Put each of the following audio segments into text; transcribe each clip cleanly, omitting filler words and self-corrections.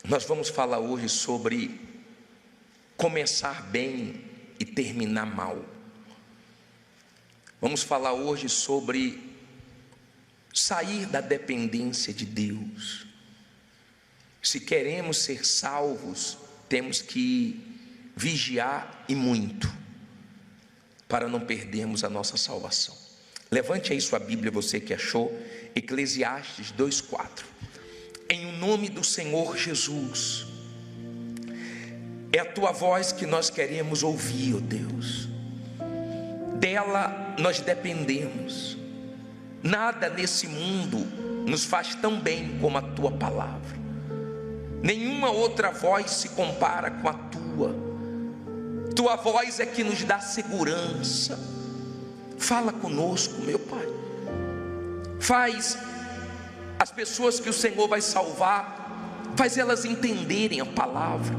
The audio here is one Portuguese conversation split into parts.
Nós vamos falar hoje sobre começar bem e terminar mal. Vamos falar hoje sobre sair da dependência de Deus. Se queremos ser salvos, temos que vigiar e muito, para não perdermos a nossa salvação. Levante aí sua Bíblia, você que achou, Eclesiastes 2:4. Em o nome do Senhor Jesus, é a tua voz que nós queremos ouvir, ó Deus. Dela nós dependemos. Nada nesse mundo nos faz tão bem como a tua palavra. Nenhuma outra voz se compara com a tua. Tua voz é que nos dá segurança. Fala conosco, meu Pai. Faz as pessoas que o Senhor vai salvar, faz elas entenderem a palavra,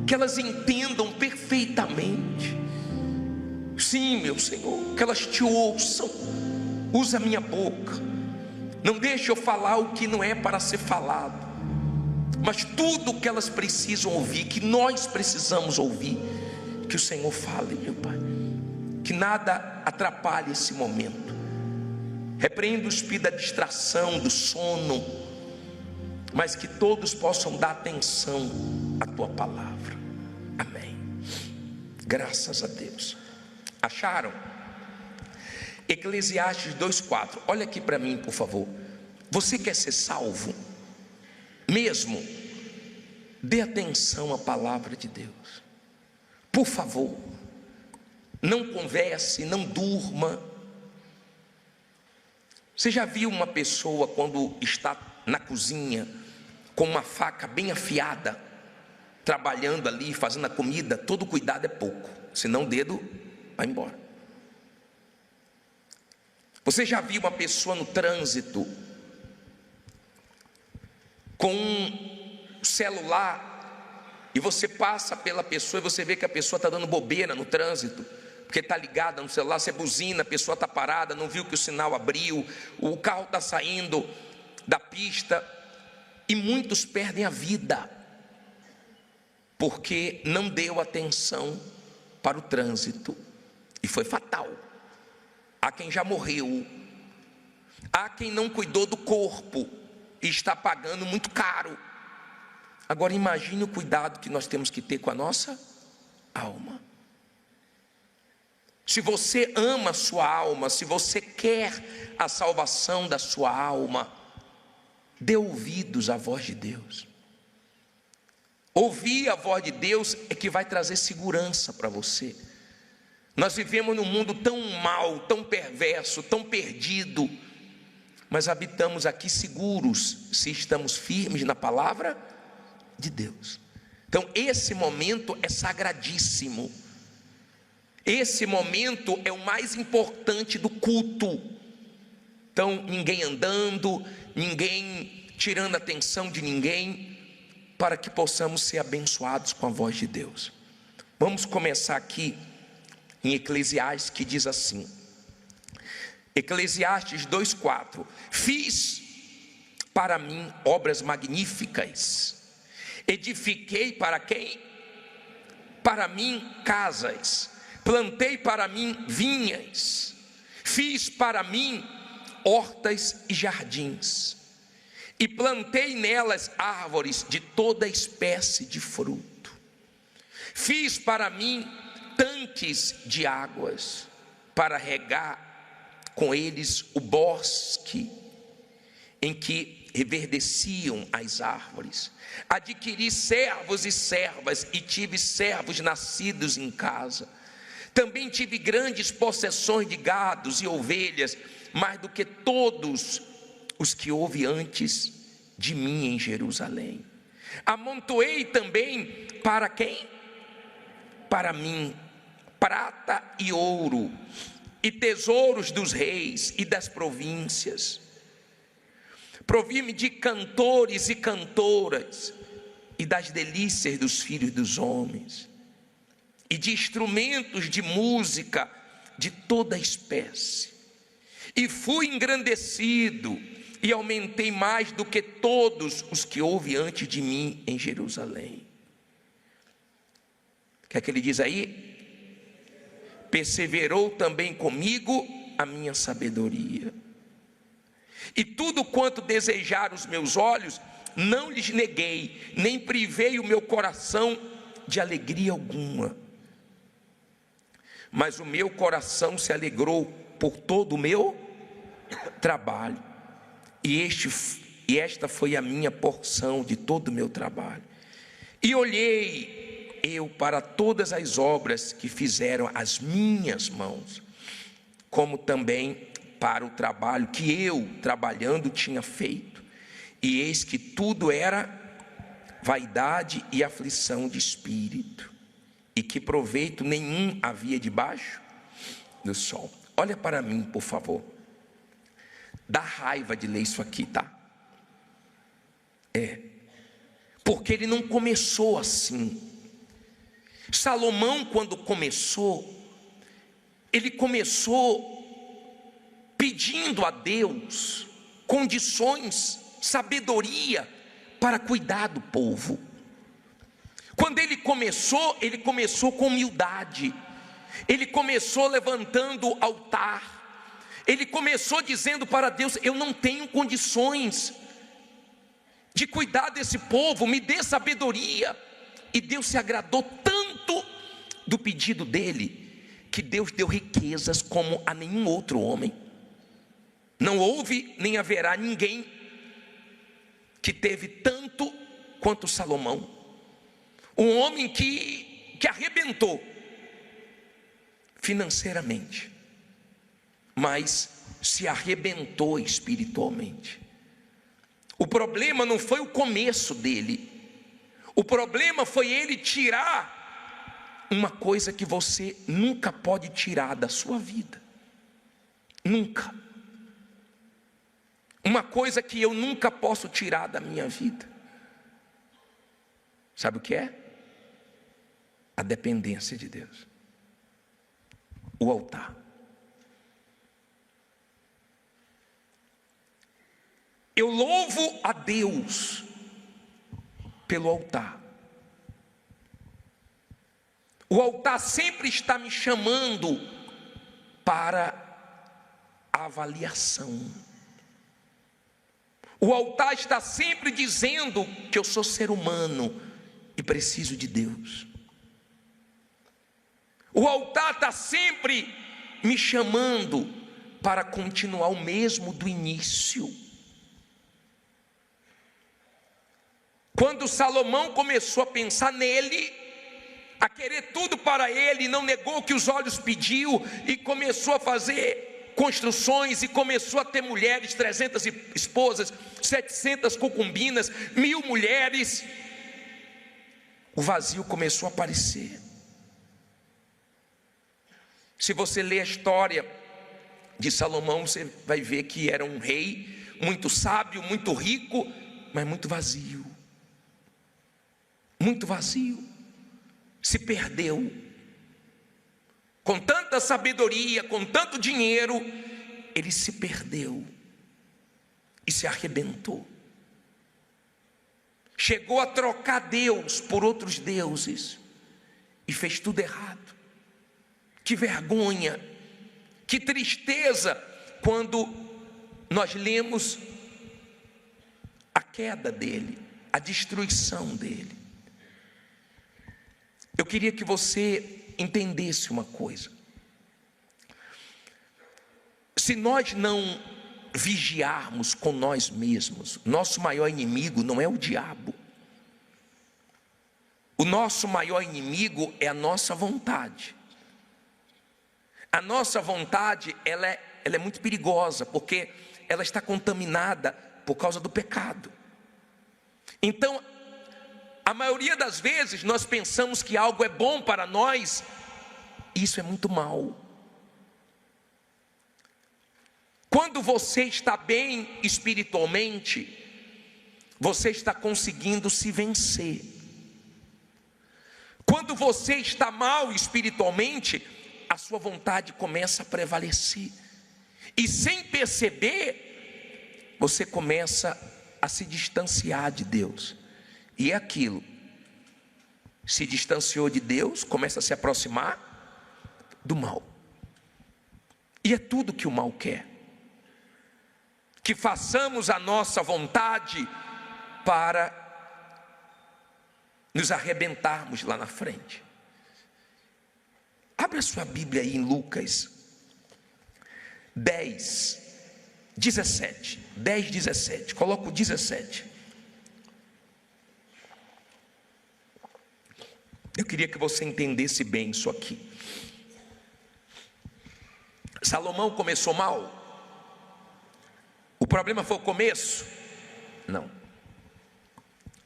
que elas entendam perfeitamente. Sim, meu Senhor, que elas te ouçam. Usa a minha boca, não deixe eu falar o que não é para ser falado, mas tudo o que elas precisam ouvir, que nós precisamos ouvir, que o Senhor fale, meu Pai. Que nada atrapalhe esse momento. Repreenda o espírito da distração, do sono, mas que todos possam dar atenção à tua palavra. Amém. Graças a Deus. Acharam? Eclesiastes 2:4. Olha aqui para mim, por favor. Você quer ser salvo mesmo? Dê atenção à palavra de Deus, por favor. Não converse, não durma. Você já viu uma pessoa quando está na cozinha com uma faca bem afiada, trabalhando ali, fazendo a comida? Todo cuidado é pouco, senão o dedo vai embora. Você já viu uma pessoa no trânsito com um celular e você passa pela pessoa e você vê que a pessoa está dando bobeira no trânsito, porque está ligada no celular, você buzina, a pessoa está parada, não viu que o sinal abriu, o carro está saindo da pista, e muitos perdem a vida, porque não deu atenção para o trânsito, e foi fatal. Há quem já morreu, há quem não cuidou do corpo, e está pagando muito caro. Agora imagine o cuidado que nós temos que ter com a nossa alma. Se você ama a sua alma, se você quer a salvação da sua alma, dê ouvidos à voz de Deus. Ouvir a voz de Deus é que vai trazer segurança para você. Nós vivemos num mundo tão mau, tão perverso, tão perdido, mas habitamos aqui seguros, se estamos firmes na palavra de Deus. Então esse momento é sagradíssimo. Esse momento é o mais importante do culto. Então ninguém andando, ninguém tirando a atenção de ninguém, para que possamos ser abençoados com a voz de Deus. Vamos começar aqui em Eclesiastes, que diz assim, Eclesiastes 2:4. Fiz para mim obras magníficas, edifiquei para quem? Para mim casas, plantei para mim vinhas, fiz para mim hortas e jardins, e plantei nelas árvores de toda espécie de fruto. Fiz para mim tanques de águas, para regar com eles o bosque em que reverdeciam as árvores. Adquiri servos e servas, e tive servos nascidos em casa. Também tive grandes possessões de gados e ovelhas, mais do que todos os que houve antes de mim em Jerusalém. Amontoei também para quem? Para mim, prata e ouro, e tesouros dos reis e das províncias. Provi-me de cantores e cantoras, e das delícias dos filhos dos homens, e de instrumentos de música de toda espécie. E fui engrandecido, e aumentei mais do que todos os que houve antes de mim em Jerusalém. O que é que ele diz aí? Perseverou também comigo a minha sabedoria. E tudo quanto desejaram os meus olhos, não lhes neguei, nem privei o meu coração de alegria alguma. Mas o meu coração se alegrou por todo o meu trabalho. E esta foi a minha porção de todo o meu trabalho. E olhei eu para todas as obras que fizeram as minhas mãos, como também para o trabalho que eu, trabalhando, tinha feito. E eis que tudo era vaidade e aflição de espírito, e que proveito nenhum havia debaixo do sol. Olha para mim, por favor. Dá raiva de ler isso aqui, tá? Porque ele não começou assim. Salomão, quando começou, ele começou pedindo a Deus condições, sabedoria para cuidar do povo. Quando ele começou com humildade. Ele começou levantando altar. Ele começou dizendo para Deus: eu não tenho condições de cuidar desse povo, me dê sabedoria. E Deus se agradou tanto do pedido dele, que Deus deu riquezas como a nenhum outro homem. Não houve nem haverá ninguém que teve tanto quanto Salomão. Um homem que arrebentou financeiramente, mas se arrebentou espiritualmente. O problema não foi o começo dele. O problema foi ele tirar uma coisa que você nunca pode tirar da sua vida. Nunca. Uma coisa que eu nunca posso tirar da minha vida. Sabe o que é? A dependência de Deus. O altar. Eu louvo a Deus pelo altar. O altar sempre está me chamando para a avaliação. O altar está sempre dizendo que eu sou ser humano e preciso de Deus. O altar está sempre me chamando para continuar o mesmo do início. Quando Salomão começou a pensar nele, a querer tudo para ele, não negou o que os olhos pediu, e começou a fazer construções, e começou a ter mulheres, 300 esposas, 700 concubinas, 1000 mulheres, o vazio começou a aparecer. Se você ler a história de Salomão, você vai ver que era um rei muito sábio, muito rico, mas muito vazio. Muito vazio. Se perdeu. Com tanta sabedoria, com tanto dinheiro, ele se perdeu e se arrebentou. Chegou a trocar Deus por outros deuses e fez tudo errado. Que vergonha, que tristeza quando nós lemos a queda dele, a destruição dele. Eu queria que você entendesse uma coisa. Se nós não vigiarmos com nós mesmos, nosso maior inimigo não é o diabo. O nosso maior inimigo é a nossa vontade. A nossa vontade, ela é muito perigosa, porque ela está contaminada por causa do pecado. Então, a maioria das vezes nós pensamos que algo é bom para nós, e isso é muito mal. Quando você está bem espiritualmente, você está conseguindo se vencer. Quando você está mal espiritualmente, a sua vontade começa a prevalecer. E sem perceber, você começa a se distanciar de Deus. E é aquilo, se distanciou de Deus, começa a se aproximar do mal. E é tudo que o mal quer, que façamos a nossa vontade para nos arrebentarmos lá na frente. Abra sua Bíblia aí em Lucas 10, 17. 10, 17. Coloca o 17. Eu queria que você entendesse bem isso aqui. Salomão começou mal? O problema foi o começo? Não.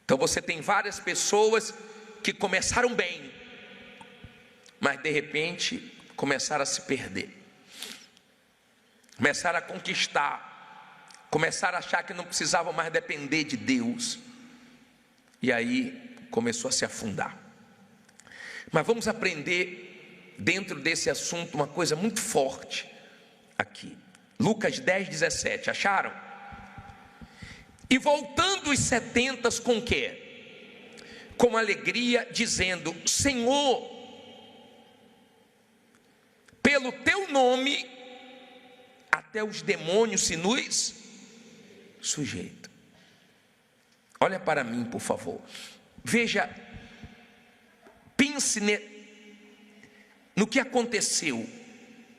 Então você tem várias pessoas que começaram bem, mas de repente começaram a se perder, começaram a conquistar, começaram a achar que não precisavam mais depender de Deus, e aí começou a se afundar. Mas vamos aprender dentro desse assunto uma coisa muito forte aqui. Lucas 10, 17, acharam? E voltando os 70 com quê? Com alegria, dizendo: Senhor, pelo teu nome, até os demônios se nos sujeitam. Olha para mim, por favor. Veja, pense no que aconteceu,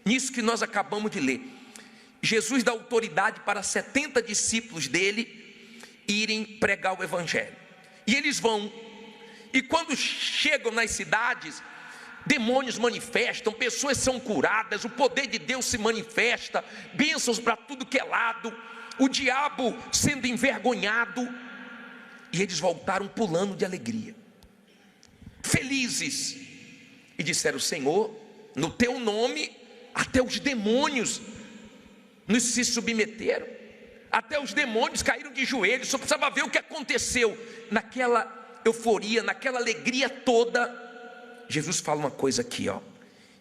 nisso que nós acabamos de ler. Jesus dá autoridade para 70 discípulos dele irem pregar o evangelho. E eles vão, e quando chegam nas cidades, demônios manifestam, pessoas são curadas, o poder de Deus se manifesta, bênçãos para tudo que é lado, o diabo sendo envergonhado, e eles voltaram pulando de alegria, felizes, e disseram: Senhor, no teu nome, até os demônios nos se submeteram, até os demônios caíram de joelhos. Só precisava ver o que aconteceu naquela euforia, naquela alegria toda. Jesus fala uma coisa aqui, ó,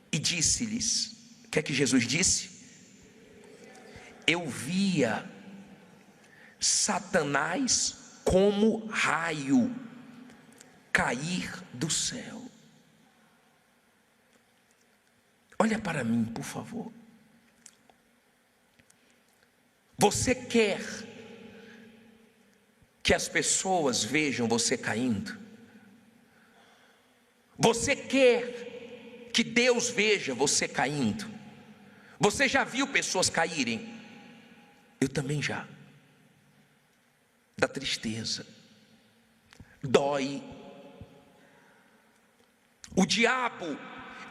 e disse-lhes, o que é que Jesus disse? Eu via Satanás como raio cair do céu. Olha para mim, por favor. Você quer que as pessoas vejam você caindo? Você quer que Deus veja você caindo? Você já viu pessoas caírem? Eu também já. Dá tristeza, dói. O diabo,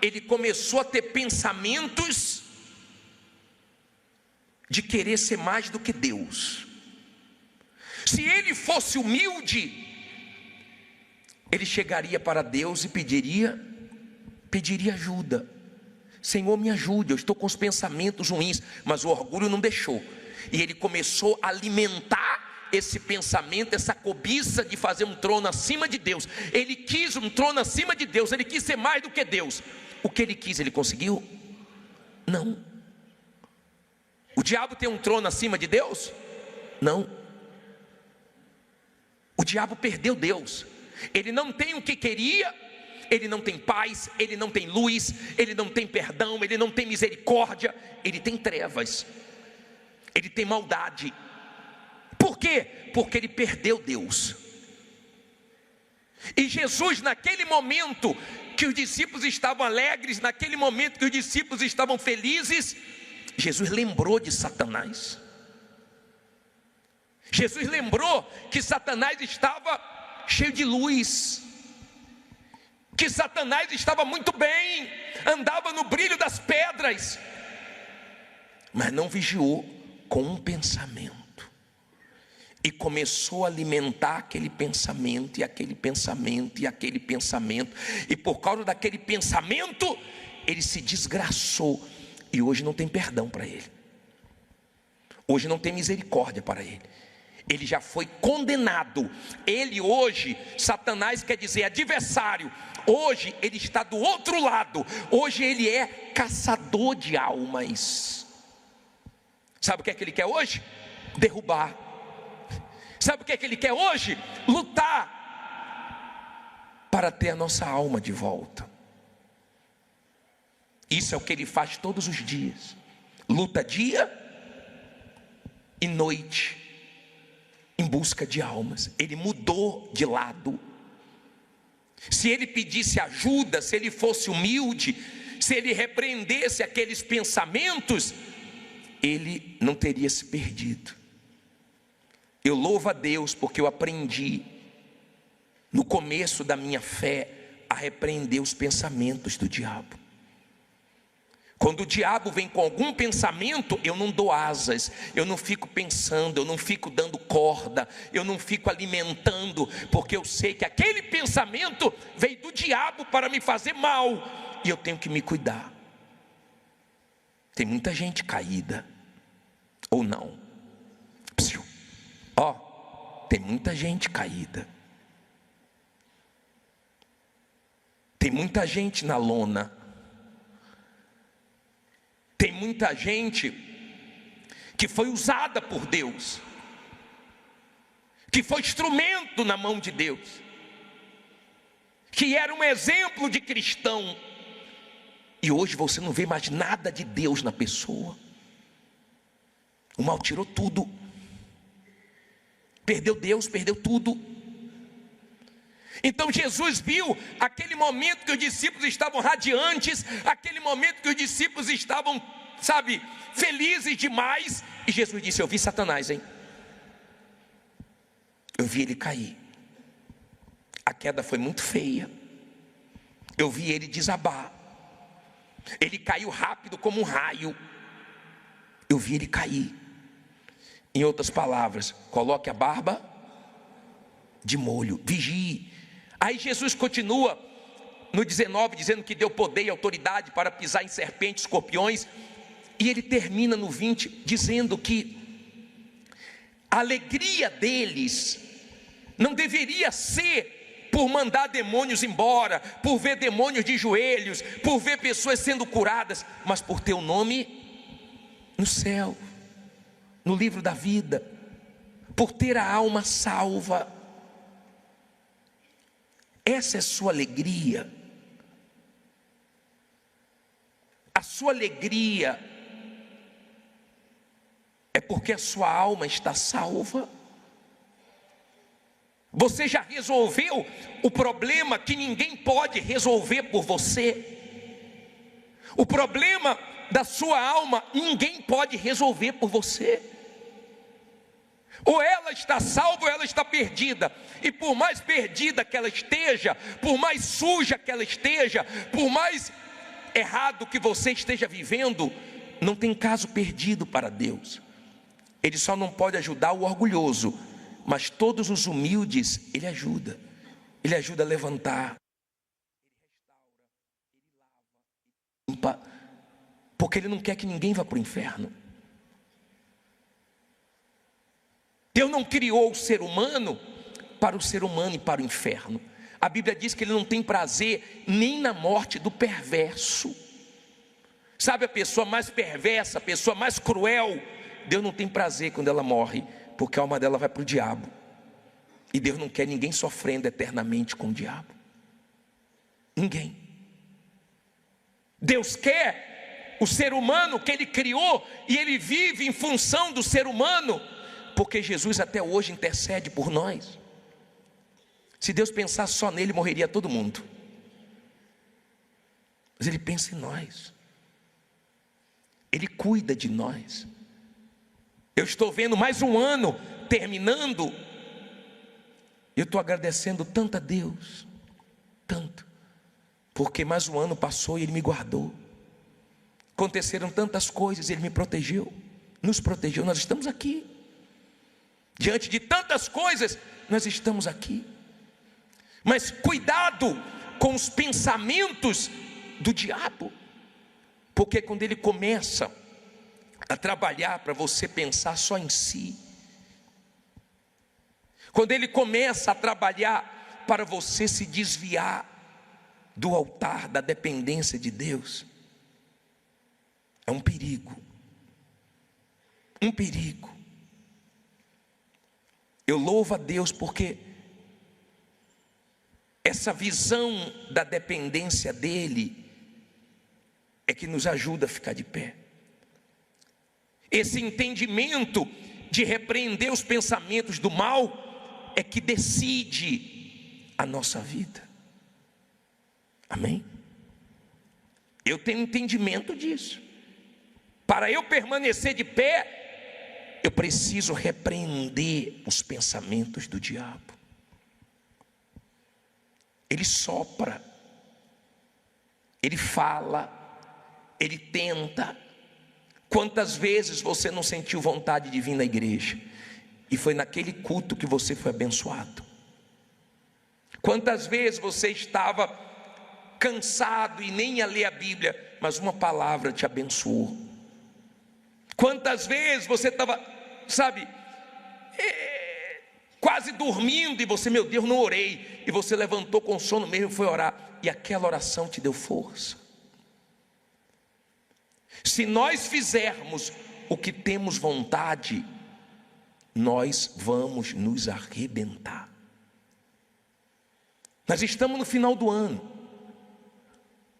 ele começou a ter pensamentos de querer ser mais do que Deus. Se ele fosse humilde, ele chegaria para Deus e pediria ajuda. Senhor, me ajude, eu estou com os pensamentos ruins. Mas o orgulho não deixou, e ele começou a alimentar esse pensamento, essa cobiça de fazer um trono acima de Deus. Ele quis um trono acima de Deus, ele quis ser mais do que Deus. O que ele quis, ele conseguiu? Não. O diabo tem um trono acima de Deus? Não. O diabo perdeu Deus. Ele não tem o que queria, ele não tem paz, ele não tem luz, ele não tem perdão, ele não tem misericórdia, ele tem trevas, ele tem maldade. Por quê? Porque ele perdeu Deus. E Jesus, naquele momento que os discípulos estavam alegres, naquele momento que os discípulos estavam felizes, Jesus lembrou de Satanás. Jesus lembrou que Satanás estava cheio de luz, que Satanás estava muito bem, andava no brilho das pedras, mas não vigiou com um pensamento, e começou a alimentar aquele pensamento, e aquele pensamento, e aquele pensamento, e por causa daquele pensamento, ele se desgraçou, e hoje não tem perdão para ele, hoje não tem misericórdia para ele. Ele já foi condenado. Ele hoje, Satanás quer dizer adversário, hoje ele está do outro lado. Hoje ele é caçador de almas. Sabe o que é que ele quer hoje? derrubar. Sabe o que é que ele quer hoje? Lutar para ter a nossa alma de volta. Isso é o que ele faz todos os dias. Luta dia e noite em busca de almas. Ele mudou de lado. Se ele pedisse ajuda, se ele fosse humilde, se ele repreendesse aqueles pensamentos, ele não teria se perdido. Eu louvo a Deus porque eu aprendi no começo da minha fé a repreender os pensamentos do diabo. Quando o diabo vem com algum pensamento, eu não dou asas, eu não fico pensando, eu não fico dando corda, eu não fico alimentando, porque eu sei que aquele pensamento veio do diabo para me fazer mal, e eu tenho que me cuidar. Tem muita gente caída, ou não? Ó, tem muita gente caída. Tem muita gente na lona. Tem muita gente que foi usada por Deus, que foi instrumento na mão de Deus, que era um exemplo de cristão, e hoje você não vê mais nada de Deus na pessoa. O mal tirou tudo, perdeu Deus, perdeu tudo. Então Jesus viu aquele momento que os discípulos estavam radiantes, aquele momento que os discípulos estavam, felizes demais, e Jesus disse: eu vi Satanás, hein? Eu vi ele cair. A queda foi muito feia. Eu vi ele desabar. Ele caiu rápido como um raio. Eu vi ele cair. Em outras palavras, coloque a barba de molho, vigie. Aí Jesus continua no 19, dizendo que deu poder e autoridade para pisar em serpentes, escorpiões. E ele termina no 20, dizendo que a alegria deles não deveria ser por mandar demônios embora, por ver demônios de joelhos, por ver pessoas sendo curadas, mas por ter o nome no céu, no livro da vida, por ter a alma salva. Essa é a sua alegria. A sua alegria é porque a sua alma está salva. Você já resolveu o problema que ninguém pode resolver por você. O problema da sua alma ninguém pode resolver por você. Ou ela está salva ou ela está perdida. E por mais perdida que ela esteja, por mais suja que ela esteja, por mais errado que você esteja vivendo, não tem caso perdido para Deus. Ele só não pode ajudar o orgulhoso, mas todos os humildes Ele ajuda. Ele ajuda a levantar, Ele limpa, porque Ele não quer que ninguém vá para o inferno. Deus não criou o ser humano para o ser humano e para o inferno. A Bíblia diz que Ele não tem prazer nem na morte do perverso. Sabe a pessoa mais perversa, a pessoa mais cruel? Deus não tem prazer quando ela morre, porque a alma dela vai para o diabo. E Deus não quer ninguém sofrendo eternamente com o diabo. Ninguém. Deus quer o ser humano que Ele criou, e Ele vive em função do ser humano, porque Jesus até hoje intercede por nós. Se Deus pensasse só nele, morreria todo mundo. Mas Ele pensa em nós. Ele cuida de nós. Eu estou vendo mais um ano terminando. Eu estou agradecendo tanto a Deus. Tanto. Porque mais um ano passou e Ele me guardou. Aconteceram tantas coisas, Ele me protegeu. Nos protegeu, nós estamos aqui. Diante de tantas coisas, nós estamos aqui. Mas cuidado com os pensamentos do diabo, porque quando ele começa a trabalhar para você pensar só em si, quando ele começa a trabalhar para você se desviar do altar da dependência de Deus, é um perigo. Um perigo. Eu louvo a Deus porque essa visão da dependência dEle é que nos ajuda a ficar de pé. Esse entendimento de repreender os pensamentos do mal é que decide a nossa vida. Amém? Eu tenho entendimento disso. Para eu permanecer de pé, eu preciso repreender os pensamentos do diabo. Ele sopra, ele fala, ele tenta. Quantas vezes você não sentiu vontade de vir na igreja e foi naquele culto que você foi abençoado? Quantas vezes você estava cansado e nem ia ler a Bíblia, mas uma palavra te abençoou? Quantas vezes você estava, quase dormindo e você, meu Deus, não orei, e você levantou com sono mesmo e foi orar, e aquela oração te deu força. Se nós fizermos o que temos vontade, nós vamos nos arrebentar. Nós estamos no final do ano.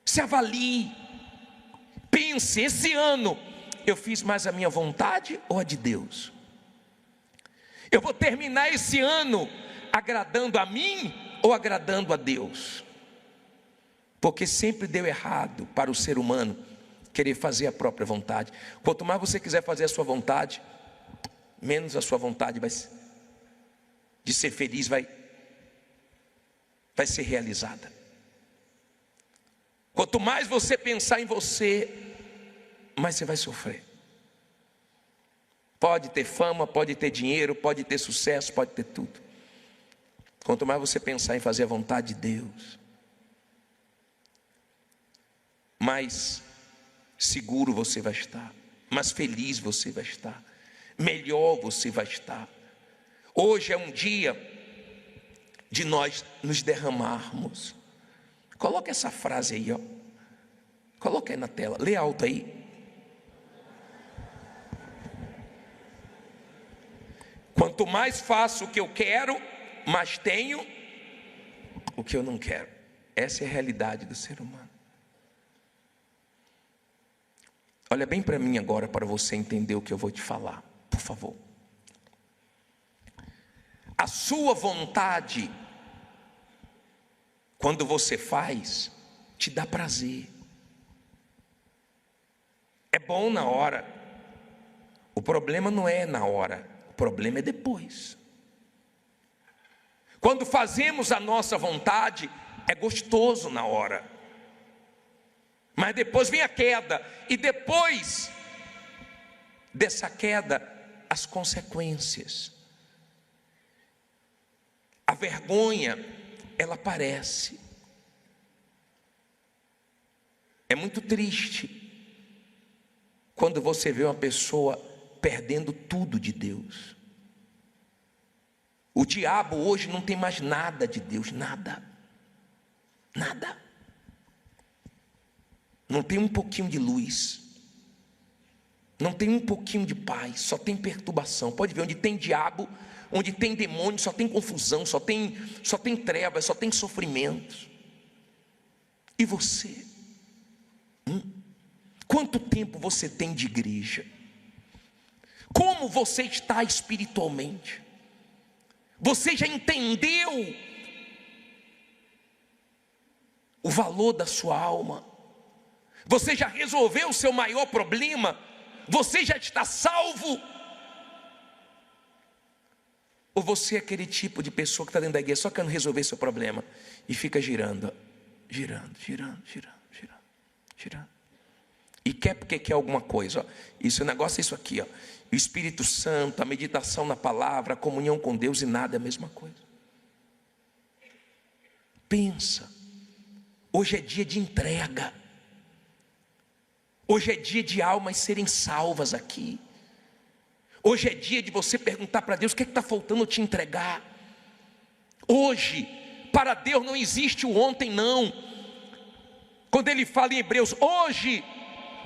Se avalie, pense, esse ano eu fiz mais a minha vontade ou a de Deus? Eu vou terminar esse ano agradando a mim ou agradando a Deus? Porque sempre deu errado para o ser humano querer fazer a própria vontade. Quanto mais você quiser fazer a sua vontade, menos a sua vontade de ser feliz vai ser realizada. Quanto mais você pensar em você, mais você vai sofrer. Pode ter fama, pode ter dinheiro, pode ter sucesso, pode ter tudo. Quanto mais você pensar em fazer a vontade de Deus, mais seguro você vai estar, mais feliz você vai estar, melhor você vai estar. Hoje é um dia de nós nos derramarmos. Coloca essa frase aí, ó. Coloca aí na tela, lê alto aí. Quanto mais faço o que eu quero, mais tenho o que eu não quero. Essa é a realidade do ser humano. Olha bem para mim agora, para você entender o que eu vou te falar, por favor. A sua vontade, quando você faz, te dá prazer. É bom na hora. O problema não é na hora, o problema é depois. Quando fazemos a nossa vontade, é gostoso na hora. Mas depois vem a queda, e depois dessa queda, as consequências. A vergonha, ela aparece. É muito triste quando você vê uma pessoa perdendo tudo de Deus. O diabo hoje não tem mais nada de Deus, nada. Nada. Não tem um pouquinho de luz, não tem um pouquinho de paz, só tem perturbação. Pode ver, onde tem diabo, onde tem demônio, só tem confusão, só tem trevas, só tem sofrimento. E você? Quanto tempo você tem de igreja? Como você está espiritualmente? Você já entendeu o valor da sua alma? Você já resolveu o seu maior problema? Você já está salvo? Ou você é aquele tipo de pessoa que está dentro da igreja só querendo resolver seu problema e fica girando, girando. E quer porque quer alguma coisa, ó. Isso, o negócio é isso aqui, ó. O Espírito Santo, a meditação na palavra, a comunhão com Deus, e nada é a mesma coisa. Pensa, hoje é dia de entrega. Hoje é dia de almas serem salvas aqui. Hoje é dia de você perguntar para Deus: o que está faltando eu te entregar? Hoje, para Deus não existe o ontem, não. Quando Ele fala em Hebreus, hoje,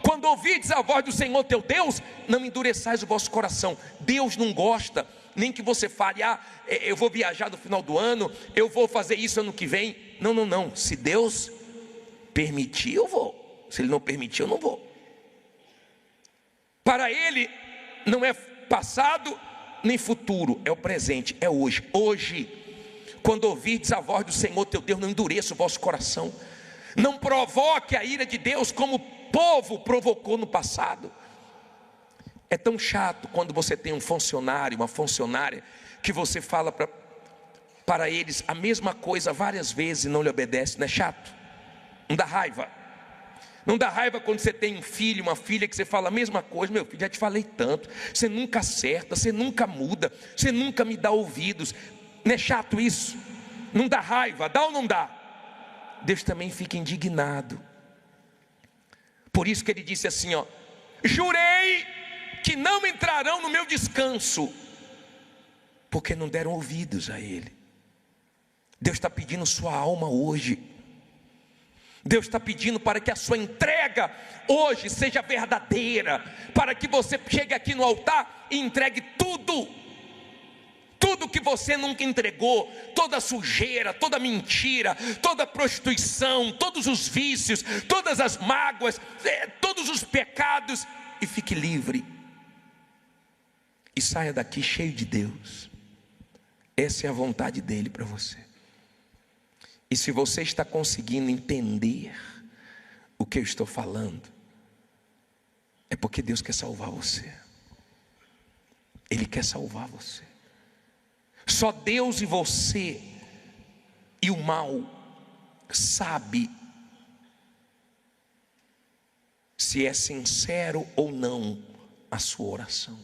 quando ouvides a voz do Senhor teu Deus, não endureçais o vosso coração. Deus não gosta nem que você fale, eu vou viajar no final do ano, eu vou fazer isso ano que vem. Não, não, não. Se Deus permitir, eu vou. Se Ele não permitir, eu não vou. Para Ele não é passado nem futuro, é o presente, é hoje. Hoje, quando ouvirdes a voz do Senhor teu Deus, não endureça o vosso coração. Não provoque a ira de Deus como o povo provocou no passado. É tão chato quando você tem um funcionário, uma funcionária, que você fala para eles a mesma coisa várias vezes e não lhe obedece. Não é chato? Não dá raiva? Não dá raiva quando você tem um filho, uma filha, que você fala a mesma coisa? Meu filho, já te falei tanto, você nunca acerta, você nunca muda, você nunca me dá ouvidos. Não é chato isso? Não dá raiva? Dá ou não dá? Deus também fica indignado. Por isso que Ele disse assim, jurei que não entrarão no meu descanso, porque não deram ouvidos a Ele. Deus está pedindo sua alma hoje. Deus está pedindo para que a sua entrega hoje seja verdadeira, para que você chegue aqui no altar e entregue tudo que você nunca entregou, toda a sujeira, toda a mentira, toda a prostituição, todos os vícios, todas as mágoas, todos os pecados, e fique livre, e saia daqui cheio de Deus. Essa é a vontade dEle para você. E se você está conseguindo entender o que eu estou falando, é porque Deus quer salvar você. Ele quer salvar você. Só Deus e você e o mal sabe se é sincero ou não a sua oração.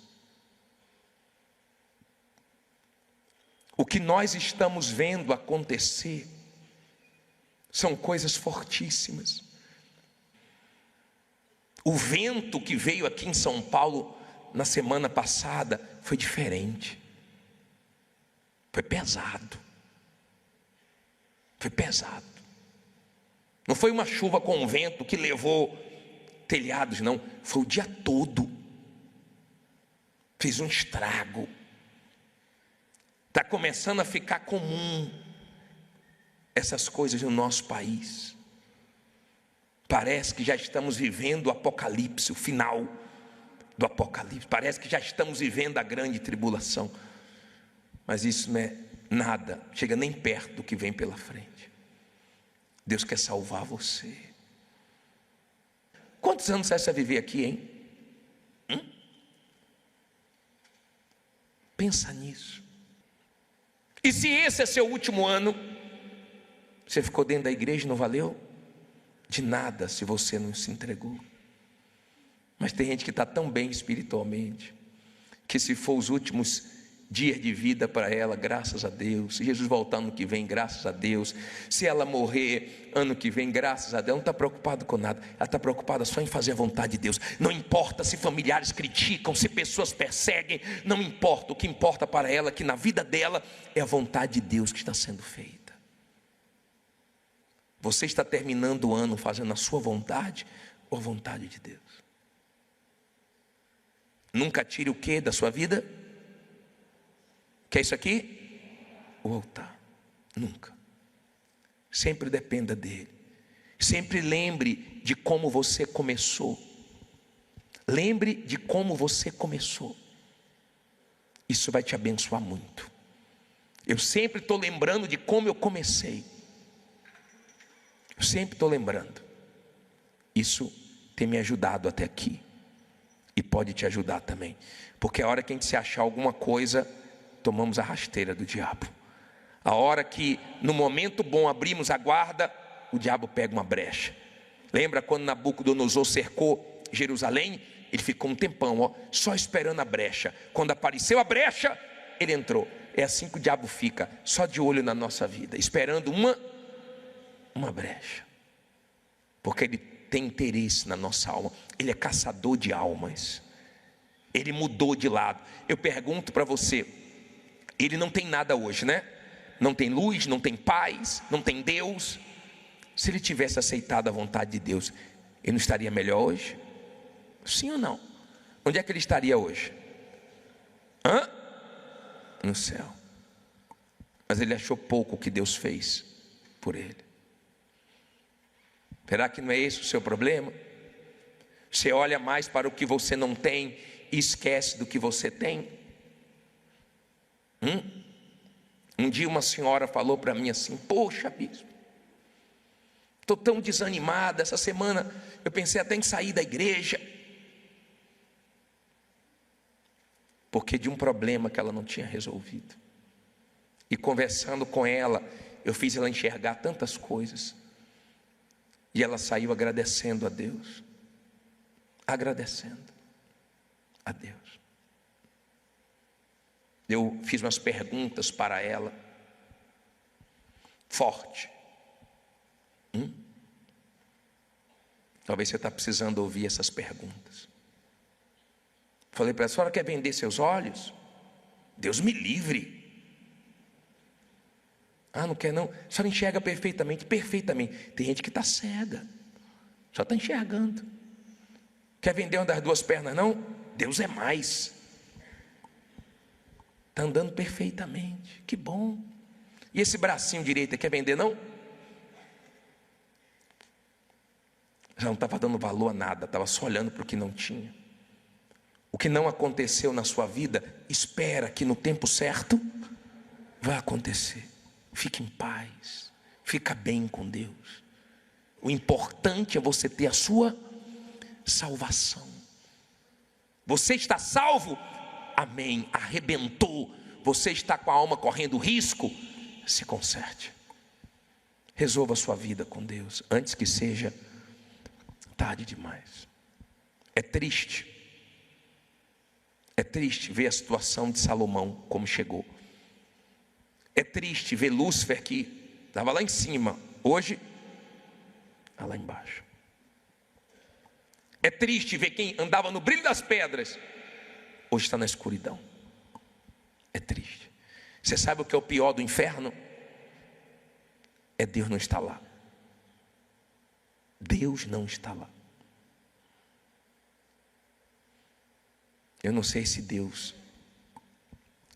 O que nós estamos vendo acontecer são coisas fortíssimas. O vento que veio aqui em São Paulo na semana passada foi diferente. Foi pesado. Foi pesado. Não foi uma chuva com vento que levou telhados, não. Foi o dia todo. Fez um estrago. Está começando a ficar comum essas coisas no nosso país. Parece que já estamos vivendo o apocalipse, o final do apocalipse. Parece que já estamos vivendo a grande tribulação. Mas isso não é nada, chega nem perto do que vem pela frente. Deus quer salvar você. Quantos anos você vai viver aqui, hein? Pensa nisso. E se esse é seu último ano, você ficou dentro da igreja e não valeu? De nada se você não se entregou. Mas tem gente que está tão bem espiritualmente, que se for os últimos dias de vida para ela, graças a Deus. Se Jesus voltar ano que vem, graças a Deus. Se ela morrer ano que vem, graças a Deus. Ela não está preocupada com nada. Ela está preocupada só em fazer a vontade de Deus. Não importa se familiares criticam, se pessoas perseguem, não importa. O que importa para ela é que na vida dela é a vontade de Deus que está sendo feita. Você está terminando o ano fazendo a sua vontade ou a vontade de Deus? Nunca tire o que da sua vida? Que é isso aqui? O altar. Nunca. Sempre dependa dele. Sempre lembre de como você começou. Lembre de como você começou. Isso vai te abençoar muito. Eu sempre estou lembrando de como eu comecei. Eu sempre estou lembrando. Isso tem me ajudado até aqui. E pode te ajudar também. Porque a hora que a gente se achar alguma coisa, tomamos a rasteira do diabo. A hora que no momento bom abrimos a guarda, o diabo pega uma brecha. Lembra quando Nabucodonosor cercou Jerusalém? Ele ficou um tempão, só esperando a brecha. Quando apareceu a brecha, ele entrou. É assim que o diabo fica, só de olho na nossa vida, esperando uma brecha. Porque ele tem interesse na nossa alma. Ele é caçador de almas. Ele mudou de lado. Eu pergunto para você, ele não tem nada hoje, né? Não tem luz, não tem paz, não tem Deus. Se ele tivesse aceitado a vontade de Deus, ele não estaria melhor hoje? Sim ou não? Onde é que ele estaria hoje? no céu. Mas ele achou pouco o que Deus fez por ele. Será que não é esse o seu problema? Você olha mais para o que você não tem e esquece do que você tem? Um dia uma senhora falou para mim assim: poxa, bispo, estou tão desanimada, essa semana eu pensei até em sair da igreja, porque de um problema que ela não tinha resolvido. E conversando com ela, eu fiz ela enxergar tantas coisas, e ela saiu agradecendo a Deus, agradecendo a Deus. Eu fiz umas perguntas para ela, forte. Talvez você está precisando ouvir essas perguntas. Falei para ela: a senhora quer vender seus olhos? Deus me livre. Ah, não quer não? A senhora enxerga perfeitamente, perfeitamente. Tem gente que está cega, só está enxergando. Quer vender uma das duas pernas não? Deus é mais. Está andando perfeitamente, que bom. E esse bracinho direito, quer vender não? Já não estava dando valor a nada, estava só olhando para o que não tinha. O que não aconteceu na sua vida, espera que no tempo certo vai acontecer. Fique em paz, fica bem com Deus. O importante é você ter a sua salvação. Você está salvo? Amém, arrebentou. Você está com a alma correndo risco? Se conserte. Resolva a sua vida com Deus antes que seja tarde demais. É triste ver a situação de Salomão como chegou. É triste ver Lúcifer, que estava lá em cima, hoje está lá embaixo. É triste ver quem andava no brilho das pedras, hoje está na escuridão. É triste. Você sabe o que é o pior do inferno? É Deus não estar lá. Deus não está lá. Eu não sei se Deus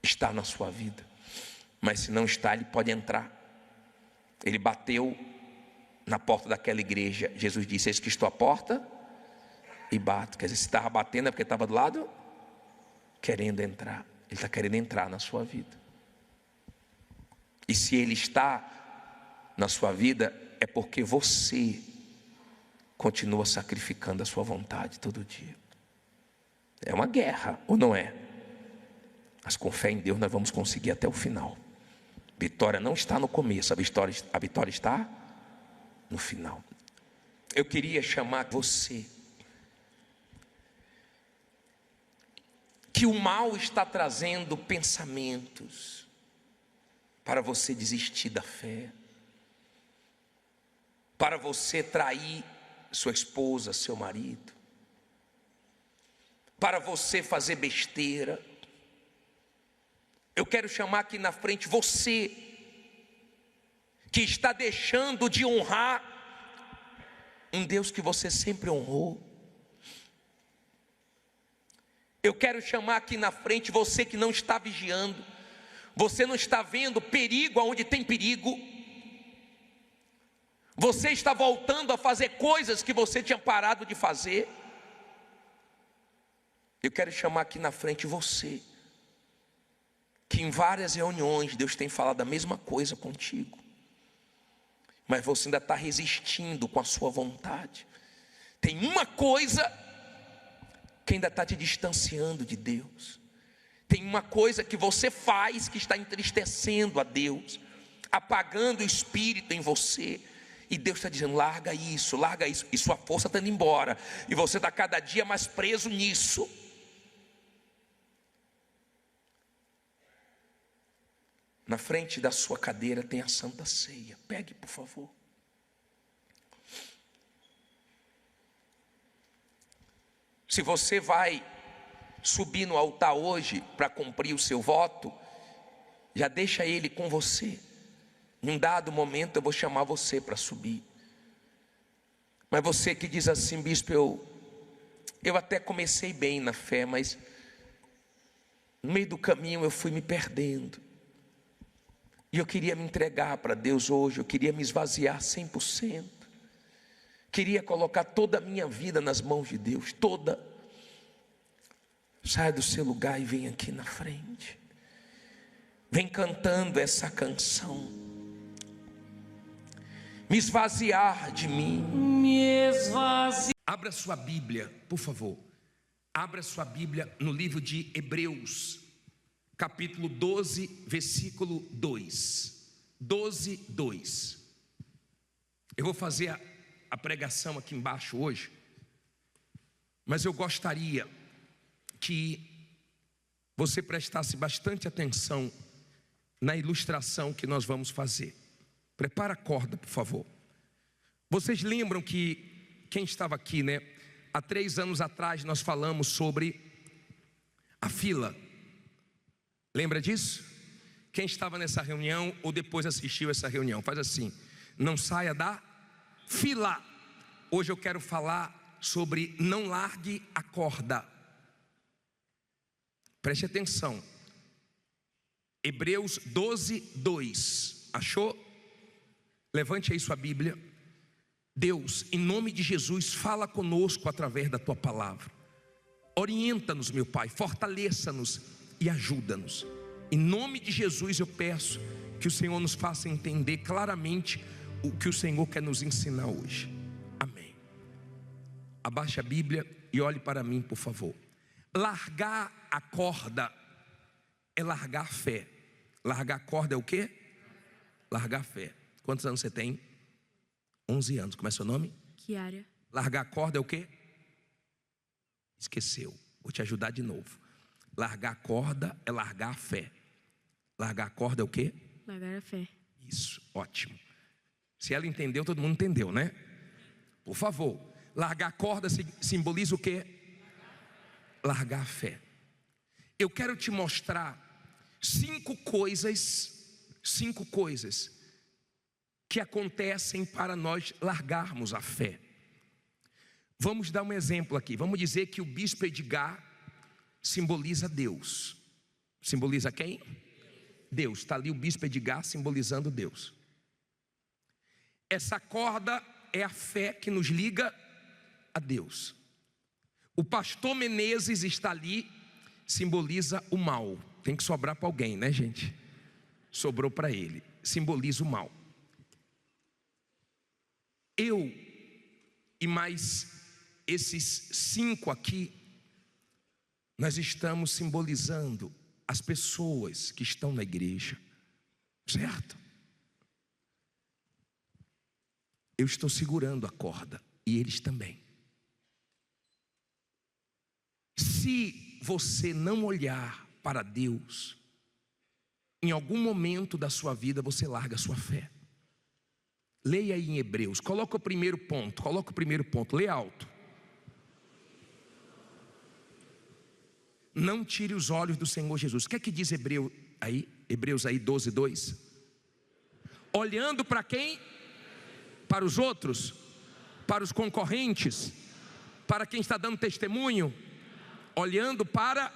está na sua vida, mas se não está, Ele pode entrar. Ele bateu na porta daquela igreja. Jesus disse: eis que estou à porta e bato. Quer dizer, se estava batendo é porque estava do lado querendo entrar. Ele está querendo entrar na sua vida. E se Ele está na sua vida, é porque você continua sacrificando a sua vontade todo dia. É uma guerra, ou não é? Mas com fé em Deus nós vamos conseguir até o final. Vitória não está no começo, a vitória está no final. Eu queria chamar você que o mal está trazendo pensamentos para você desistir da fé, para você trair sua esposa, seu marido, para você fazer besteira. Eu quero chamar aqui na frente você que está deixando de honrar um Deus que você sempre honrou. Eu quero chamar aqui na frente você que não está vigiando, você não está vendo perigo aonde tem perigo, você está voltando a fazer coisas que você tinha parado de fazer. Eu quero chamar aqui na frente você que em várias reuniões Deus tem falado a mesma coisa contigo, mas você ainda está resistindo com a sua vontade. Tem uma coisa que ainda está te distanciando de Deus. Tem uma coisa que você faz que está entristecendo a Deus, apagando o Espírito em você. E Deus está dizendo: larga isso, e sua força está indo embora, e você está cada dia mais preso nisso. Na frente da sua cadeira tem a Santa Ceia. Pegue, por favor. Se você vai subir no altar hoje para cumprir o seu voto, já deixa ele com você. Em um dado momento eu vou chamar você para subir. Mas você que diz assim: bispo, eu até comecei bem na fé, mas No meio do caminho eu fui me perdendo. E eu queria me entregar para Deus hoje, eu queria me esvaziar 100%. Queria colocar toda a minha vida nas mãos de Deus, toda. Saia do seu lugar e vem aqui na frente. Vem cantando essa canção. Me esvaziar de mim. Me esvaziar. Abra sua Bíblia, por favor. Abra sua Bíblia no livro de Hebreus, capítulo 12, versículo 2. 12, 2. Eu vou fazer a pregação aqui embaixo hoje, mas eu gostaria que você prestasse bastante atenção na ilustração que nós vamos fazer. Prepara a corda, por favor. Vocês lembram que quem estava aqui, né? Há 3 anos atrás nós falamos sobre a fila. Lembra disso? Quem estava nessa reunião ou depois assistiu essa reunião, faz assim: não saia da fila. Hoje eu quero falar sobre não largue a corda. Preste atenção. Hebreus 12, 2. Achou? Levante aí sua Bíblia. Deus, em nome de Jesus, fala conosco através da tua palavra. Orienta-nos, meu Pai, fortaleça-nos e ajuda-nos. Em nome de Jesus eu peço que o Senhor nos faça entender claramente o que o Senhor quer nos ensinar hoje. Amém. Abaixe a Bíblia e olhe para mim, por favor. Largar a corda é largar a fé. Largar a corda é o quê? Largar a fé. Quantos anos você tem? 11 anos. Como é seu nome? Kiara. Largar a corda é o quê? Esqueceu. Vou te ajudar de novo. Largar a corda é largar a fé. Largar a corda é o quê? Largar a fé. Isso, ótimo. Se ela entendeu, todo mundo entendeu, né? Por favor. Largar a corda simboliza o quê? Largar a fé. Eu quero te mostrar 5 coisas que acontecem para nós largarmos a fé. Vamos dar um exemplo aqui. Vamos dizer que o bispo Edgar simboliza Deus. Simboliza quem? Deus. Está ali o bispo Edgar simbolizando Deus. Essa corda é a fé que nos liga a Deus. O pastor Menezes está ali, simboliza o mal. Tem que sobrar para alguém, né, gente? Sobrou para ele. Simboliza o mal. Eu e mais esses 5 aqui, nós estamos simbolizando as pessoas que estão na igreja, certo? Eu estou segurando a corda e eles também. Se você não olhar para Deus, em algum momento da sua vida você larga a sua fé. Leia aí em Hebreus, coloca o primeiro ponto, lê alto. Não tire os olhos do Senhor Jesus. O que é que diz Hebreus aí 12, 2? Olhando para quem? Para os outros? Para os concorrentes? Para quem está dando testemunho? Olhando para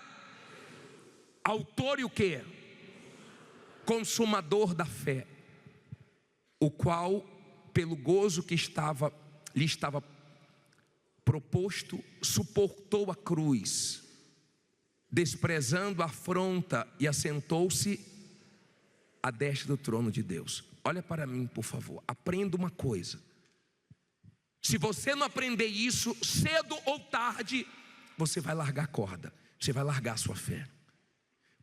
autor e o quê? Consumador da fé, o qual, pelo gozo que lhe estava proposto, suportou a cruz, desprezando a afronta, e assentou-se à destra do trono de Deus. Olha para mim, por favor. Aprenda uma coisa. Se você não aprender isso, cedo ou tarde, você vai largar a corda, você vai largar a sua fé,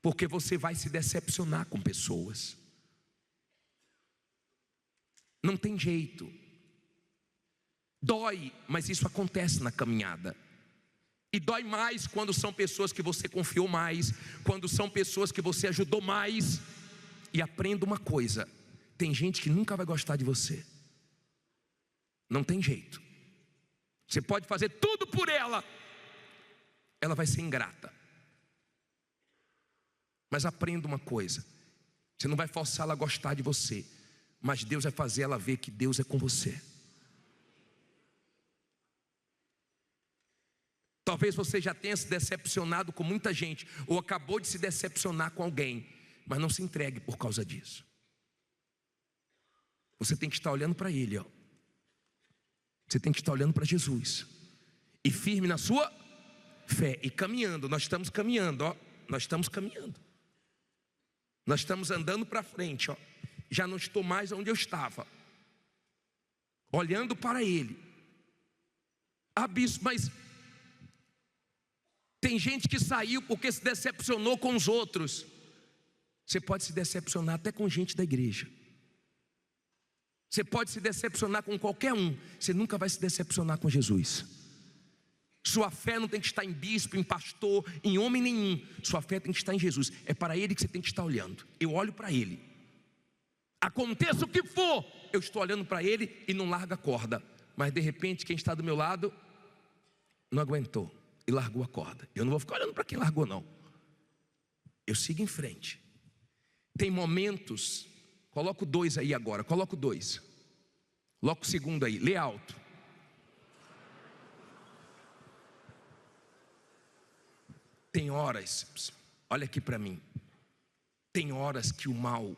porque você vai se decepcionar com pessoas. Não tem jeito. Dói, mas isso acontece na caminhada. E dói mais quando são pessoas que você confiou mais, quando são pessoas que você ajudou mais. E aprenda uma coisa: tem gente que nunca vai gostar de você. Não tem jeito. Você pode fazer tudo por ela, ela vai ser ingrata. Mas aprenda uma coisa: você não vai forçar ela a gostar de você, mas Deus vai fazer ela ver que Deus é com você. Talvez você já tenha se decepcionado com muita gente, ou acabou de se decepcionar com alguém, mas não se entregue por causa disso. Você tem que estar olhando para Ele, ó. Você tem que estar olhando para Jesus, e firme na sua fé, e caminhando. Nós estamos caminhando, ó. Nós estamos caminhando. Nós estamos andando para frente, ó. Já não estou mais onde eu estava, olhando para Ele. Ah, bispo, mas tem gente que saiu porque se decepcionou com os outros. Você pode se decepcionar até com gente da igreja. Você pode se decepcionar com qualquer um. Você nunca vai se decepcionar com Jesus. Sua fé não tem que estar em bispo, em pastor, em homem nenhum. Sua fé tem que estar em Jesus. É para Ele que você tem que estar olhando. Eu olho para Ele. Aconteça o que for, eu estou olhando para Ele e não larga a corda. Mas de repente quem está do meu lado não aguentou e largou a corda. Eu não vou ficar olhando para quem largou, não. Eu sigo em frente. Tem momentos, coloca o 2 aí agora, coloca o 2. Coloca o segundo aí, lê alto. Tem horas, olha aqui para mim. Tem horas que o mal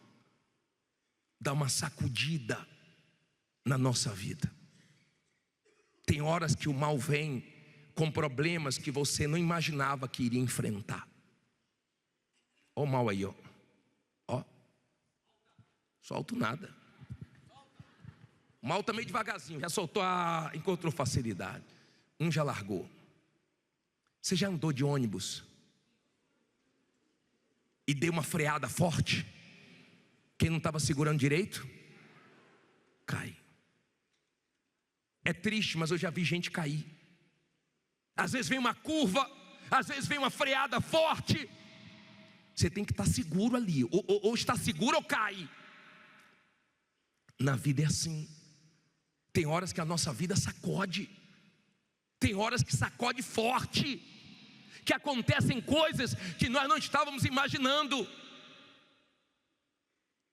dá uma sacudida na nossa vida. Tem horas que o mal vem com problemas que você não imaginava que iria enfrentar. Olha o mal aí, ó. Ó. Solto nada. O mal também devagarzinho. Já soltou, encontrou facilidade. Um já largou. Você já andou de ônibus e deu uma freada forte? Quem não estava segurando direito, cai. É triste, mas eu já vi gente cair. Às vezes vem uma curva, às vezes vem uma freada forte. Você tem que estar seguro ali, ou está seguro ou cai. Na vida é assim. Tem horas que a nossa vida sacode. Tem horas que sacode forte, que acontecem coisas que nós não estávamos imaginando,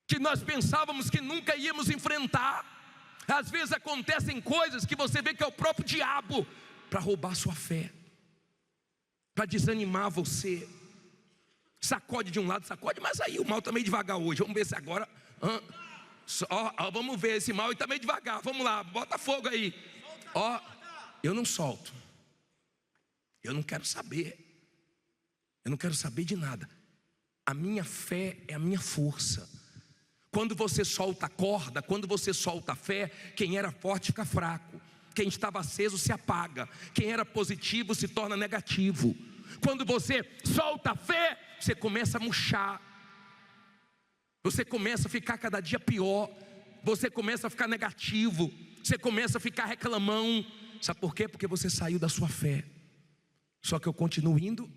que nós pensávamos que nunca íamos enfrentar. Às vezes acontecem coisas que você vê que é o próprio diabo para roubar sua fé, para desanimar você. Sacode de um lado, sacode, mas aí o mal está meio devagar hoje. Vamos ver se agora vamos ver esse mal e está meio devagar. Vamos lá, bota fogo aí. Eu não solto. Eu não quero saber. Eu não quero saber de nada. A minha fé é a minha força. Quando você solta a corda, quando você solta a fé, quem era forte fica fraco. Quem estava aceso se apaga. Quem era positivo se torna negativo. Quando você solta a fé, você começa a murchar. Você começa a ficar cada dia pior. Você começa a ficar negativo. Você começa a ficar reclamão. Sabe por quê? Porque você saiu da sua fé. Só que eu continuo indo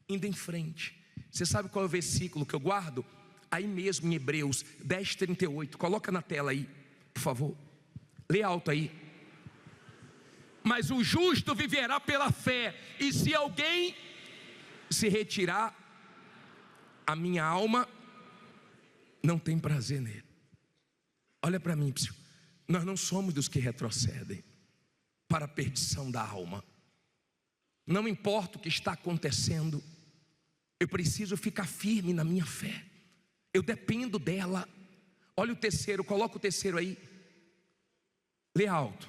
em frente. Você sabe qual é o versículo que eu guardo? Aí mesmo em Hebreus 10:38. Coloca na tela aí, por favor. Lê alto aí. Mas o justo viverá pela fé, e se alguém se retirar, a minha alma não tem prazer nele. Olha para mim, psiu. Nós não somos dos que retrocedem para a perdição da alma. Não importa o que está acontecendo, eu preciso ficar firme na minha fé. Eu dependo dela. Olha o terceiro, coloca o terceiro aí. Lê alto.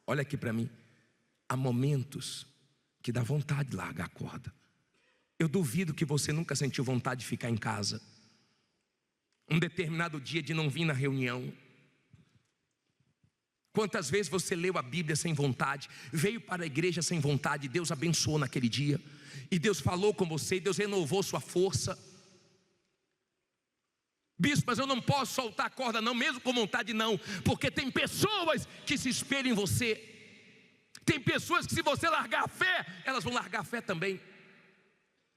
Olha aqui para mim. Há momentos que dá vontade de largar a corda. Eu duvido que você nunca sentiu vontade de ficar em casa. Um determinado dia de não vir na reunião. Quantas vezes você leu a Bíblia sem vontade, veio para a igreja sem vontade, Deus abençoou naquele dia, e Deus falou com você, e Deus renovou sua força. Bispo, mas eu não posso soltar a corda não, mesmo com vontade não, porque tem pessoas que se espelham em você. Tem pessoas que se você largar a fé, elas vão largar a fé também,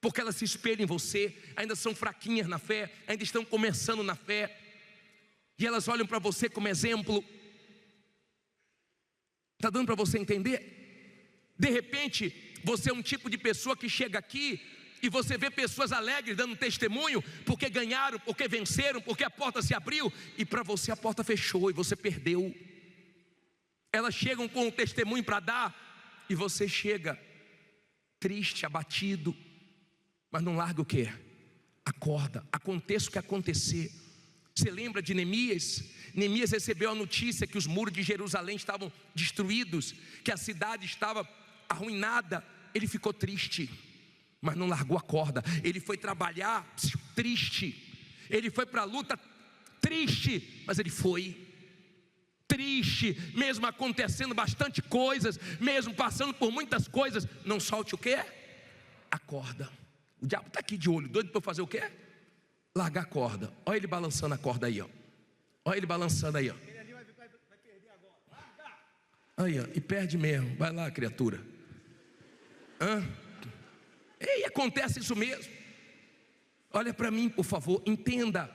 porque elas se espelham em você, ainda são fraquinhas na fé, ainda estão começando na fé, e elas olham para você como exemplo. Está dando para você entender? De repente, você é um tipo de pessoa que chega aqui e você vê pessoas alegres dando testemunho, porque ganharam, porque venceram, porque a porta se abriu, e para você a porta fechou e você perdeu. Elas chegam com um testemunho para dar, e você chega triste, abatido, mas não larga o quê? Acorda, aconteça o que acontecer. Você lembra de Neemias? Neemias recebeu a notícia que os muros de Jerusalém estavam destruídos, que a cidade estava arruinada. Ele ficou triste, mas não largou a corda. Ele foi trabalhar triste, ele foi para a luta triste, mas ele foi triste, mesmo acontecendo bastante coisas, mesmo passando por muitas coisas. Não solte o quê? A corda. O diabo está aqui de olho, doido para fazer o quê? Largar a corda. Olha ele balançando a corda aí, ó. Olha ele balançando aí, ó. Aí, ó, e perde mesmo. Vai lá, criatura. Ei, acontece isso mesmo. Olha para mim, por favor, entenda.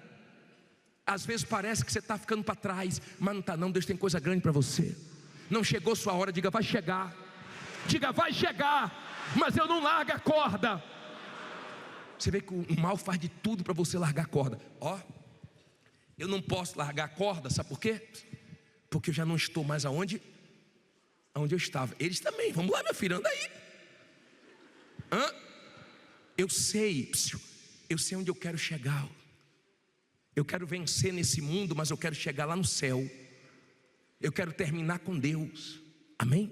Às vezes parece que você está ficando para trás, mas não está não. Deus tem coisa grande para você. Não chegou sua hora, diga vai chegar. Diga vai chegar, mas eu não largo a corda. Você vê que o mal faz de tudo para você largar a corda. Ó, eu não posso largar a corda, sabe por quê? Porque eu já não estou mais aonde eu estava. Eles também, vamos lá, meu filho, anda aí. Eu sei onde eu quero chegar. Eu quero vencer nesse mundo, mas eu quero chegar lá no céu. Eu quero terminar com Deus. Amém?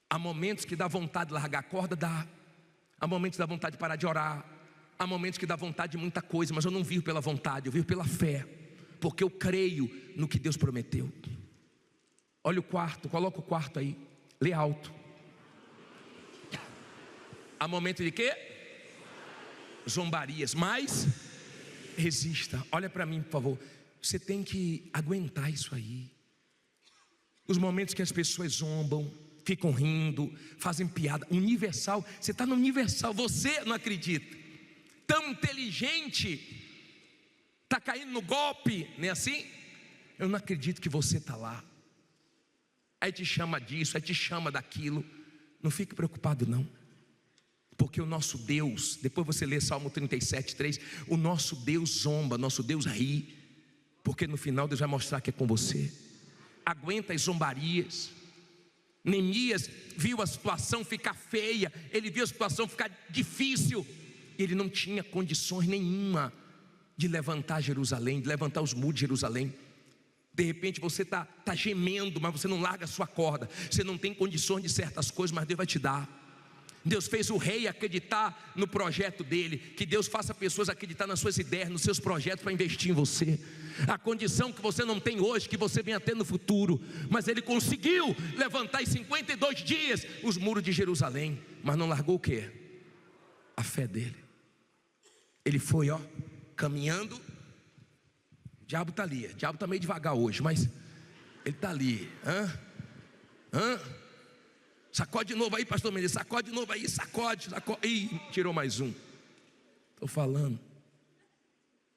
Há momentos que dá vontade de largar a corda, dá. Há momentos que dá vontade de parar de orar. Há momentos que dá vontade de muita coisa, mas eu não vivo pela vontade, eu vivo pela fé, porque eu creio no que Deus prometeu. Olha o quarto, coloca o quarto aí, lê alto. Há momento de quê? Zombarias, mas resista. Olha para mim, por favor. Você tem que aguentar isso aí. Os momentos que as pessoas zombam, ficam rindo, fazem piada. Universal, você está no universal, você não acredita. Tão inteligente, está caindo no golpe, não é assim? Eu não acredito que você está lá. Aí te chama disso, aí te chama daquilo. Não fique preocupado não. Porque o nosso Deus, depois você lê Salmo 37:3, o nosso Deus zomba, nosso Deus ri, porque no final Deus vai mostrar que é com você. Aguenta as zombarias. Neemias viu a situação ficar feia, ele viu a situação ficar difícil, ele não tinha condições nenhuma de levantar Jerusalém, de levantar os muros de Jerusalém. De repente você está gemendo, mas você não larga a sua corda. Você não tem condições de certas coisas, mas Deus vai te dar. Deus fez o rei acreditar no projeto dele. Que Deus faça pessoas acreditar nas suas ideias, nos seus projetos, para investir em você. A condição que você não tem hoje, que você venha ter no futuro. Mas ele conseguiu levantar em 52 dias os muros de Jerusalém. Mas não largou o quê? A fé dele. Ele foi, ó, caminhando. O diabo está ali. O diabo está meio devagar hoje, mas ele está ali. Sacode de novo aí, pastor Mendes. Sacode de novo aí, sacode. Ih, tirou mais um. Estou falando.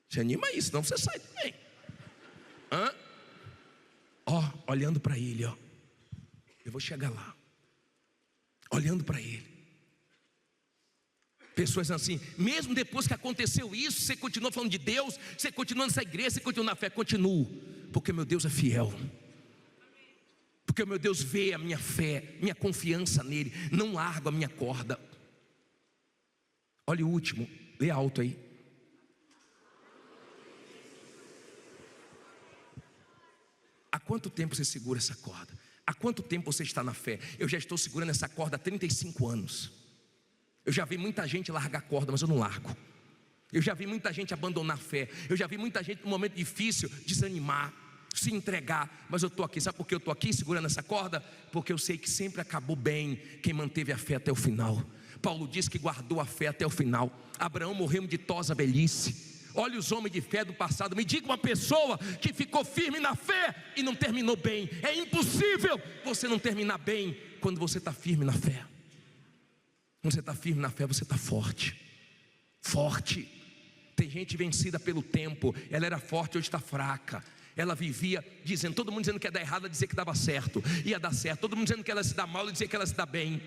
Se anima aí, senão você sai também. Ó, olhando para ele, ó. Eu vou chegar lá. Olhando para ele. Pessoas assim, mesmo depois que aconteceu isso, você continua falando de Deus, você continua nessa igreja, você continua na fé. Continuo, porque meu Deus é fiel. Porque o meu Deus vê a minha fé, minha confiança nele. Não largo a minha corda. Olha o último, lê alto aí. Há quanto tempo você segura essa corda? Há quanto tempo você está na fé? Eu já estou segurando essa corda há 35 anos. Eu já vi muita gente largar a corda, mas eu não largo. Eu já vi muita gente abandonar a fé. Eu já vi muita gente num momento difícil desanimar, se entregar, mas eu estou aqui. Sabe por que eu estou aqui segurando essa corda? Porque eu sei que sempre acabou bem quem manteve a fé até o final. Paulo diz que guardou a fé até o final. Abraão morreu de ditosa velhice. Olha os homens de fé do passado. Me diga uma pessoa que ficou firme na fé e não terminou bem. É impossível você não terminar bem quando você está firme na fé. Quando você está firme na fé, você está forte. Forte. Tem gente vencida pelo tempo. Ela era forte, hoje está fraca. Ela vivia dizendo, todo mundo dizendo que ia dar errado, ela dizia que dava certo, ia dar certo. Todo mundo dizendo que ela se dá mal, ela dizia que ela se dá bem.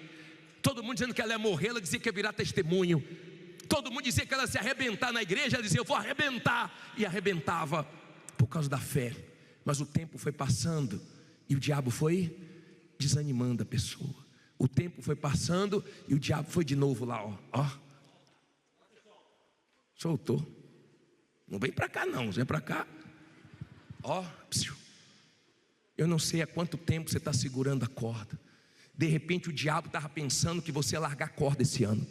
Todo mundo dizendo que ela ia morrer, ela dizia que ia virar testemunho. Todo mundo dizia que ela ia se arrebentar na igreja, ela dizia: eu vou arrebentar. E arrebentava por causa da fé. Mas o tempo foi passando e o diabo foi desanimando a pessoa. O tempo foi passando e o diabo foi de novo lá, ó. Soltou. Não vem para cá não, vem para cá. Eu não sei há quanto tempo você está segurando a corda. De repente o diabo estava pensando que você ia largar a corda esse ano.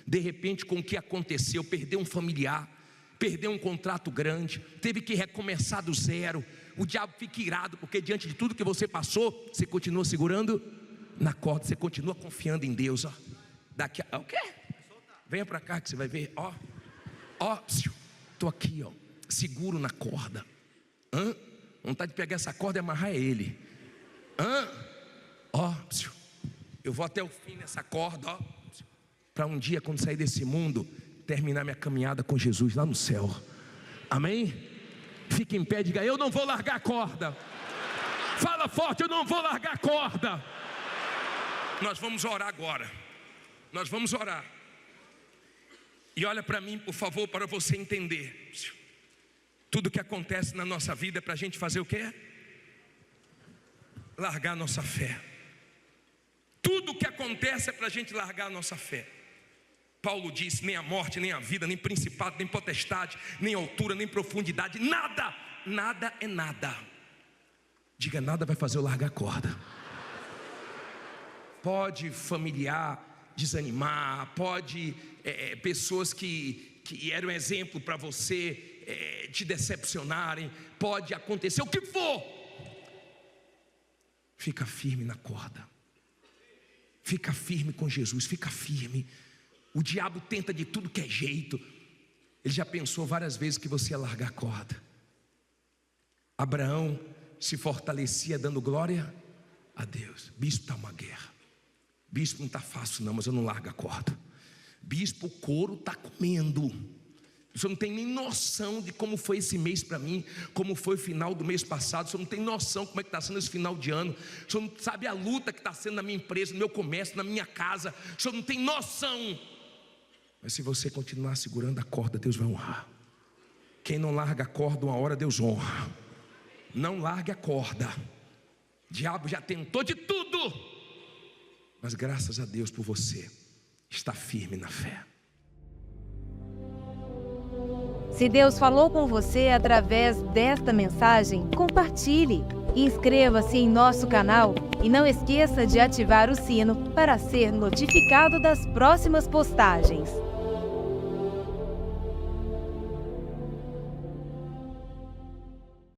De repente, com o que aconteceu, perdeu um familiar, perdeu um contrato grande, teve que recomeçar do zero. O diabo fica irado, porque diante de tudo que você passou, você continua segurando na corda, você continua confiando em Deus. O quê? Venha para cá que você vai ver. Estou aqui, seguro na corda. Vontade de pegar essa corda e amarrar ele. Eu vou até o fim nessa corda, para um dia, quando sair desse mundo, terminar minha caminhada com Jesus lá no céu. Amém? Fique em pé e diga: eu não vou largar a corda. Fala forte: eu não vou largar a corda. Nós vamos orar agora. Nós vamos orar. E olha para mim, por favor, para você entender. Tudo que acontece na nossa vida é para a gente fazer o quê? Largar a nossa fé. Tudo que acontece é para a gente largar a nossa fé. Paulo disse: nem a morte, nem a vida, nem principado, nem potestade, nem altura, nem profundidade, nada, nada é nada. Diga: nada vai fazer eu largar a corda. Pode familiar desanimar, pode pessoas que eram exemplo para você te decepcionarem, pode acontecer o que for. Fica firme na corda. Fica firme com Jesus, fica firme. O diabo tenta de tudo que é jeito. Ele já pensou várias vezes que você ia largar a corda. Abraão se fortalecia dando glória a Deus. Bispo, está uma guerra. Bispo, não está fácil não, mas eu não largo a corda. Bispo, o couro está comendo. O senhor não tem nem noção de como foi esse mês para mim, como foi o final do mês passado. O senhor não tem noção como é que está sendo esse final de ano. O senhor não sabe a luta que está sendo na minha empresa, no meu comércio, na minha casa. O senhor não tem noção. Mas se você continuar segurando a corda, Deus vai honrar. Quem não larga a corda, uma hora Deus honra. Não largue a corda. O diabo já tentou de tudo, mas graças a Deus por você estar firme na fé. Se Deus falou com você através desta mensagem, compartilhe. Inscreva-se em nosso canal e não esqueça de ativar o sino para ser notificado das próximas postagens.